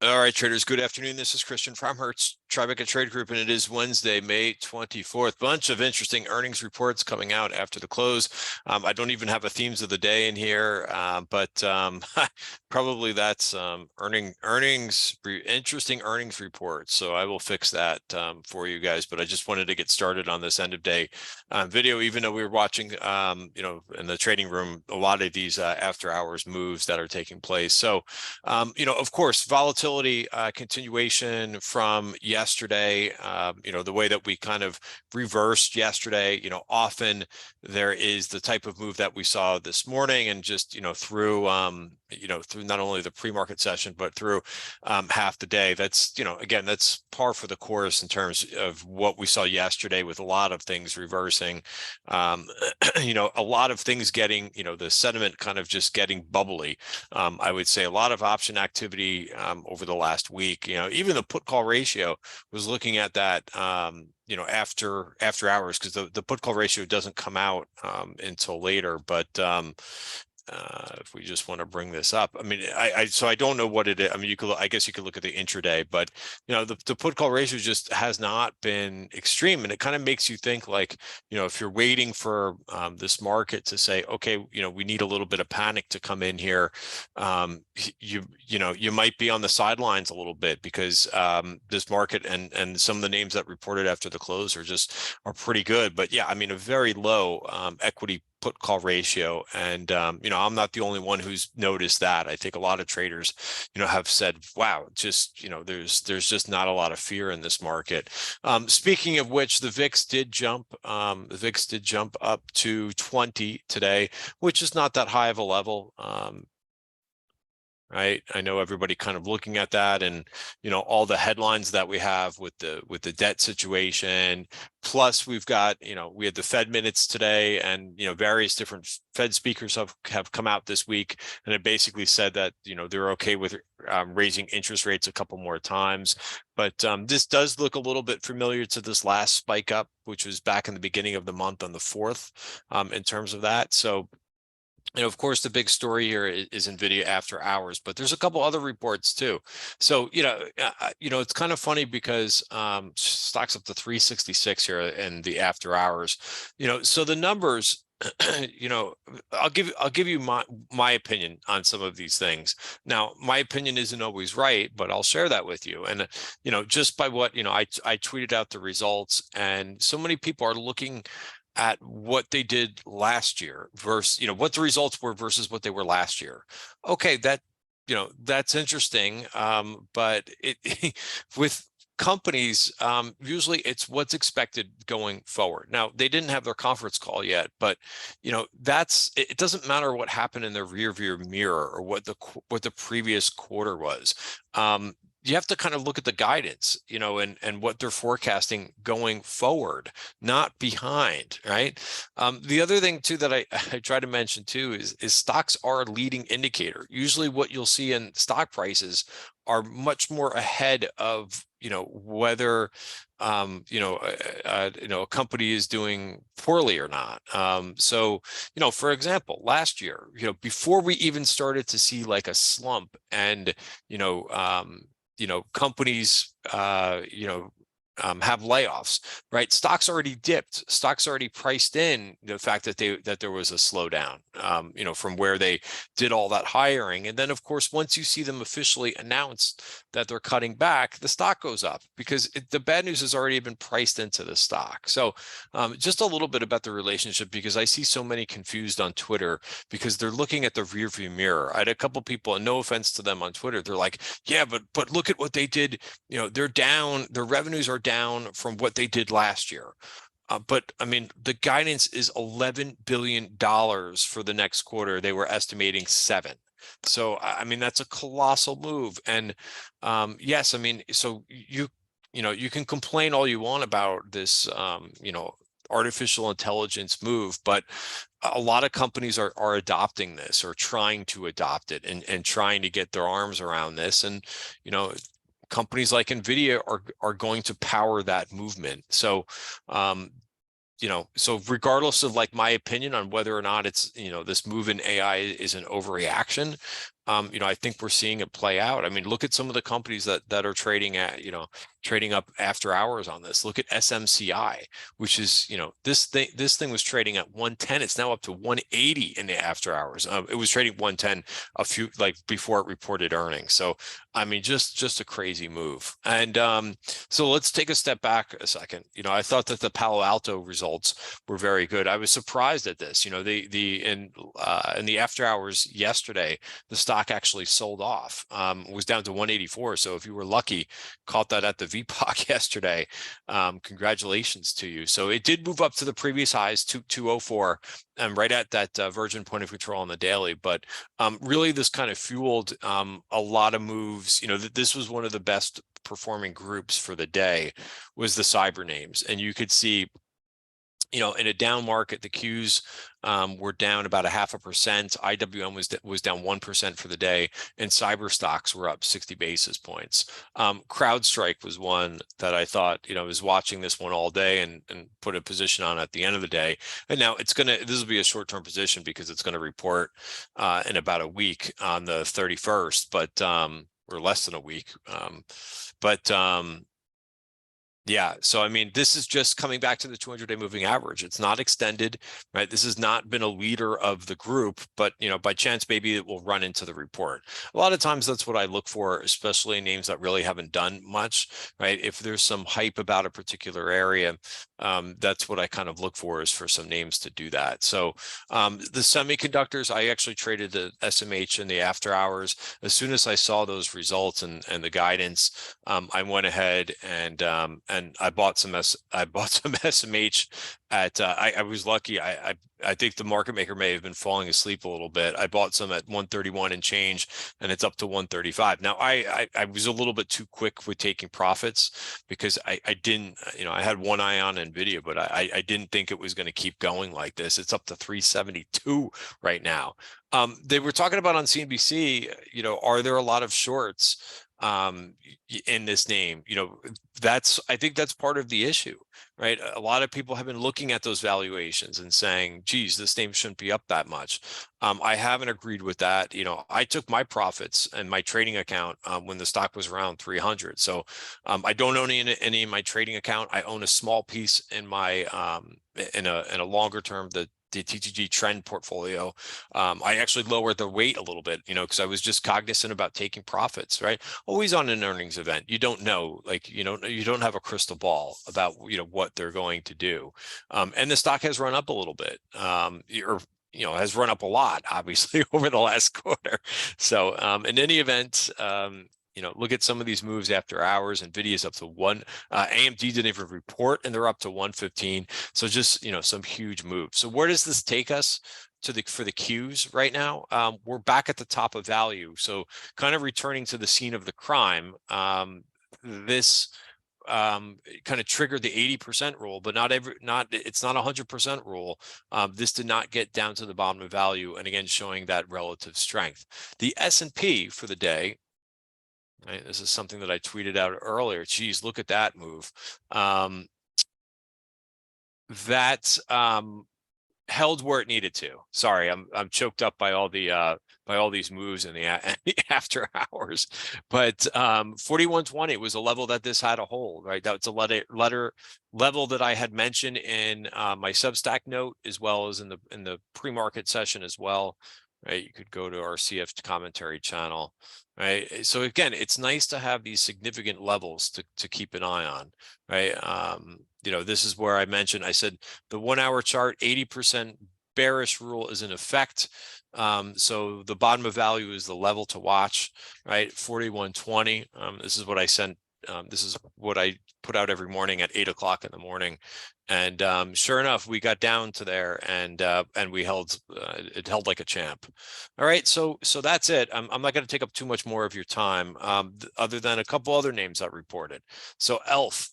All right, traders, good afternoon. This is Christian from Hertz Tribeca Trade Group, and it is Wednesday, May 24th. Bunch of interesting earnings reports coming out after the close. I don't even have a themes of the day in here, but probably that's interesting earnings reports. So I will fix that for you guys. But I just wanted to get started on this end of day video, even though we were watching, in the trading room, a lot of these after hours moves that are taking place. So of course, volatility continuation from yesterday, the way that we kind of reversed yesterday, often there is the type of move that we saw this morning and just, through not only the pre-market session, but through half the day. That's, again, that's par for the course in terms of what we saw yesterday with a lot of things reversing, a lot of things getting, the sentiment kind of just getting bubbly. I would say a lot of option activity over the last week. Even the put call ratio was looking at that, after hours, because the put call ratio doesn't come out until later. But if we just want to bring this up, I mean, so I don't know what it is. I mean, I guess you could look at the intraday, but the put call ratio just has not been extreme, and it kind of makes you think like, if you're waiting for this market to say, okay, we need a little bit of panic to come in here, you might be on the sidelines a little bit, because this market and some of the names that reported after the close are pretty good. But yeah, I mean, a very low equity put call ratio, and I'm not the only one who's noticed that. I think a lot of traders have said, wow, just there's just not a lot of fear in this market. Speaking of which, the VIX did jump up to 20 today, which is not that high of a level. Right, I know everybody kind of looking at that, and all the headlines that we have with the debt situation. Plus, we've got we had the Fed minutes today, and various different Fed speakers have come out this week, and it basically said that they're okay with raising interest rates a couple more times. But this does look a little bit familiar to this last spike up, which was back in the beginning of the month on the 4th, in terms of that. So of course, the big story here is NVIDIA after hours, but there's a couple other reports too. So, it's kind of funny because stocks up to 366 here in the after hours. So the numbers, I'll give you my opinion on some of these things. Now, my opinion isn't always right, but I'll share that with you. And just by what I tweeted out the results, and so many people are looking at what they did last year versus what the results were versus what they were last year. Okay, that's interesting, but it with companies, usually it's what's expected going forward. Now, they didn't have their conference call yet, but it doesn't matter what happened in their rear view mirror or what the previous quarter was. You have to kind of look at the guidance, and what they're forecasting going forward, not behind, right? The other thing too that I try to mention too is stocks are a leading indicator. Usually what you'll see in stock prices are much more ahead of whether a company is doing poorly or not. So for example, last year, before we even started to see like a slump, and companies have layoffs, right? Stocks already dipped. Stocks already priced in the fact that there was a slowdown, from where they did all that hiring. And then, of course, once you see them officially announce that they're cutting back, the stock goes up because the bad news has already been priced into the stock. So just a little bit about the relationship, because I see so many confused on Twitter because they're looking at the rearview mirror. I had a couple people, and no offense to them on Twitter, they're like, yeah, but look at what they did. They're down. Their revenues are down from what they did last year. But I mean, the guidance is $11 billion for the next quarter. They were estimating 7. So, I mean, that's a colossal move. And yes, I mean, so you can complain all you want about this, artificial intelligence move, but a lot of companies are adopting this or trying to adopt it and trying to get their arms around this. And, companies like NVIDIA are going to power that movement. So, so regardless of like my opinion on whether or not it's, this move in AI is an overreaction, I think we're seeing it play out. I mean, look at some of the companies that are trading at, trading up after hours on this. Look at SMCI, which is, this thing was trading at 110. It's now up to 180 in the after hours. It was trading 110 a few, like, before it reported earnings. So, I mean, just a crazy move. And so let's take a step back a second. I thought that the Palo Alto results were very good. I was surprised at this. In the after hours yesterday, the stock actually sold off. Was down to 184. So if you were lucky, caught that at the VPOC yesterday, congratulations to you. So it did move up to the previous highs, 204, and right at that virgin point of control on the daily. But really, this kind of fueled a lot of moves. This was one of the best performing groups for the day, was the cyber names. And you could see, in a down market, the Qs were down about 0.5%. IWM was down 1% for the day, and cyber stocks were up 60 basis points. CrowdStrike was one that I thought, I was watching this one all day and put a position on at the end of the day. And now this will be a short-term position because it's going to report in about a week on the 31st, but or less than a week. Yeah, so I mean, this is just coming back to the 200-day moving average. It's not extended, right? This has not been a leader of the group, but by chance, maybe it will run into the report. A lot of times that's what I look for, especially in names that really haven't done much, right? If there's some hype about a particular area, that's what I kind of look for, is for some names to do that. So the semiconductors, I actually traded the SMH in the after hours. As soon as I saw those results and the guidance, I went ahead and I bought some SMH at I was lucky. I think the market maker may have been falling asleep a little bit. I bought some at 131 and change, and it's up to 135. Now I was a little bit too quick with taking profits because I didn't, I had one eye on Nvidia, but I didn't think it was going to keep going like this. It's up to 372 right now. They were talking about on CNBC, are there a lot of shorts in this name? I think that's part of the issue, right? A lot of people have been looking at those valuations and saying, geez, this name shouldn't be up that much. I haven't agreed with that. I took my profits and my trading account when the stock was around 300. So I don't own any in my trading account. I own a small piece in my in a longer term, the TTG trend portfolio. I actually lowered the weight a little bit, because I was just cognizant about taking profits, right? Always on an earnings event, you don't know, like, you don't have a crystal ball about, what they're going to do. And the stock has run up a little bit, or has run up a lot, obviously, over the last quarter. So in any event, look at some of these moves after hours. Nvidia's up to one. AMD didn't even report, and they're up to 115. So just, some huge moves. So where does this take us for the Qs right now? We're back at the top of value. So kind of returning to the scene of the crime. This kind of triggered the 80% rule, but it's not 100% rule. This did not get down to the bottom of value, and again, showing that relative strength. The S&P for the day. Right, this is something that I tweeted out earlier. Geez, look at that move. That held where it needed to. Sorry, I'm choked up by all these moves in the after hours. But 4120 was a level that this had a hold, right? That's a level that I had mentioned in my Substack note, as well as in the pre-market session as well. Right, you could go to our CF commentary channel. Right, so again, it's nice to have these significant levels to keep an eye on. Right, this is where I said the 1 hour chart, 80% bearish rule is in effect. So the bottom of value is the level to watch. Right, 4120. This is what I sent. This is what I put out every morning at 8 o'clock in the morning. And sure enough, we got down to there, and we held. It held like a champ. All right, so that's it. I'm not going to take up too much more of your time, other than a couple other names that reported. So Elf,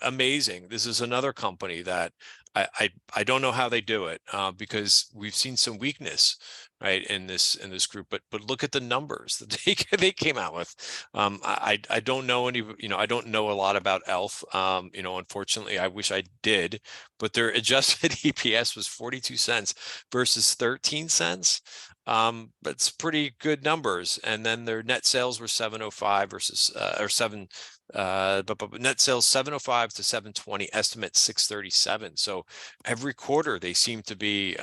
amazing. This is another company that I don't know how they do it, because we've seen some weakness, right, in this group. But look at the numbers that they came out with. I don't know any. I don't know a lot about Elf. Unfortunately, I wish I did. But their adjusted EPS was 42 cents versus 13 cents. but it's pretty good numbers. And then their net sales were 705 versus or 7 but net sales 705 to 720, estimate 637. So every quarter they seem to be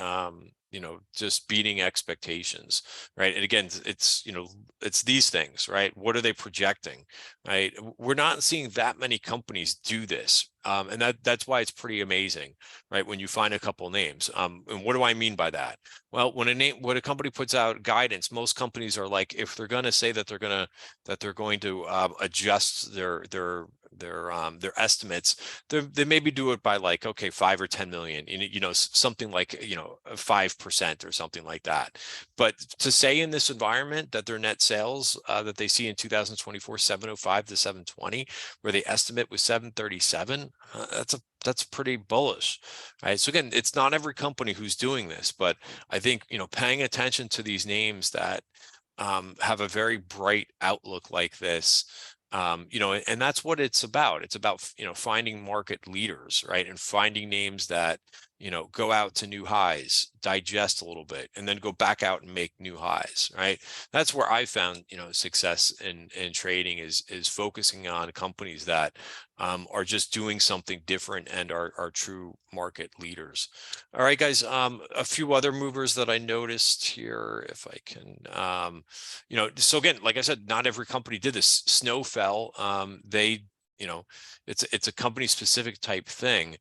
you know, just beating expectations, right? And again, it's, you know, it's these things, right? What are they projecting, right? We're not seeing that many companies do this. And that's why it's pretty amazing, right? When you find a couple names. And what do I mean by that? Well, when a company puts out guidance, most companies are like, if they're going to say that they're going to adjust their estimates, they maybe do it by like, okay, 5 or 10 million, you know, something like, you know, 5% or something like that. But to say in this environment that their net sales that they see in 2024, 705 to 720, where the estimate was 737, that's pretty bullish, right? So again, it's not every company who's doing this, but I think, you know, paying attention to these names that have a very bright outlook like this, you know, and that's what it's about. It's about, you know, finding market leaders, right? And finding names that, you know, go out to new highs, digest a little bit, and then go back out and make new highs, right? That's where I found, you know, success in trading is focusing on companies that are just doing something different and are true market leaders. All right, guys, a few other movers that I noticed here, if I can, you know, so again, like I said, not every company did this. Snow fell. They, you know, it's a company specific type thing.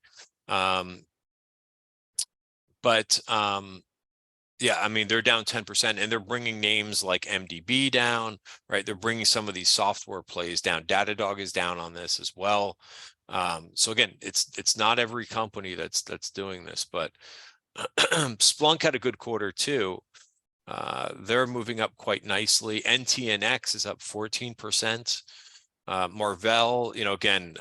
But yeah, I mean, they're down 10% and they're bringing names like MDB down, right? They're bringing some of these software plays down. Datadog is down on this as well. So again, it's not every company that's doing this, but Splunk had a good quarter too. They're moving up quite nicely. NTNX is up 14%. Marvell, you know, again,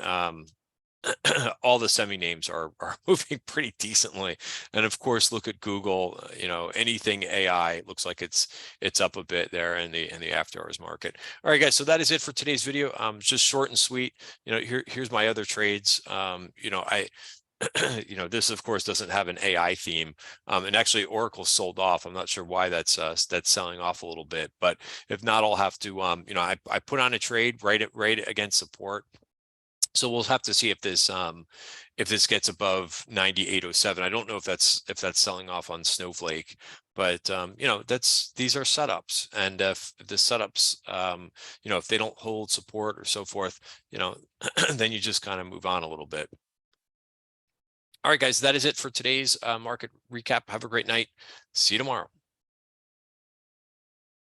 all the semi names are moving pretty decently. And of course, look at Google, you know, anything AI looks like it's up a bit there in the after hours market. All right, guys, so that is it for today's video. Just short and sweet. You know, here's my other trades. You know, you know, this of course doesn't have an AI theme, and actually Oracle sold off. I'm not sure why that's selling off a little bit, but if not, I'll have to you know, I put on a trade right against support. So we'll have to see if this gets above 98.07. I don't know if that's selling off on Snowflake, but you know, these are setups, and if the setups you know, if they don't hold support or so forth, you know, then you just kind of move on a little bit. All right, guys, that is it for today's market recap. Have a great night. See you tomorrow.